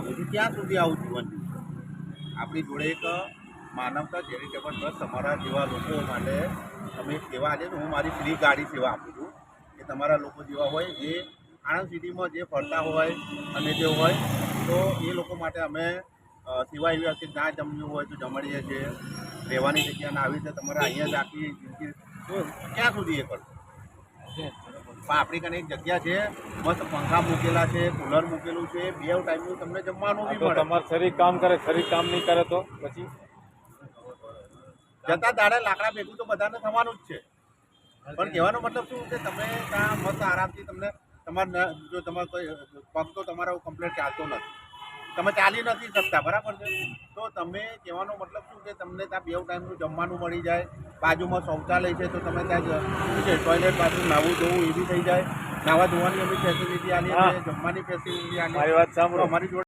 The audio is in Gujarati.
માગું છું ત્યાં સુધી આવું જીવન જીવશે. આપણી જોડે એક માનવતા ચેરિટેબલ ટ્રસ્ટ તમારા જેવા લોકો માટે અમે સેવા આજે હું મારી ફ્રી ગાડી સેવા આપું છું કે તમારા લોકો જેવા હોય જે આણંદ સિટીમાં જે ફરતા હોય અને જે હોય તો એ લોકો માટે અમે સેવા એવી હશે જ્યાં જમવું હોય તો જમાડીએ છીએ. રહેવાની જગ્યાને આવી રીતે તમારે અહીંયા જ આખી જિંદગી તો ક્યાં સુધી એ કરશો? પણ આપણી કને એક જગ્યા છે, મસ્ત પંખા મૂકેલા છે, કુલર મૂકેલું છે, 2 ટાઈમનું તમને જમવાનું બી મળે. તમારું શરીર કામ કરે, શરીર કામ નહીં કરે તો પછી જતા દાડે લાકડા ભેગું તો બધાને થવાનું જ છે. પણ કહેવાનો મતલબ શું કે તમે ત્યાં મસ્ત આરામથી તમને તમારે જો તમારે કોઈ પગ તો તમારો કમ્પ્લીટ ચાલતો નથી, તમે ચાલી નથી શકતા, બરાબર છે, તો તમે કહેવાનો મતલબ શું કે તમને ત્યાં 2 ટાઈમનું જમવાનું મળી જાય, બાજુમાં શૌચાલય છે તો તમે ત્યાં શું છે ટોયલેટ બાથરૂમ નાહવું ધોવું એ બી થઈ જાય. નાહવા ધોવાની અમે ફેસિલિટી આલી, જમવાની ફેસિલિટી આલી. મારી વાત સાંભળો. અમારી જોડે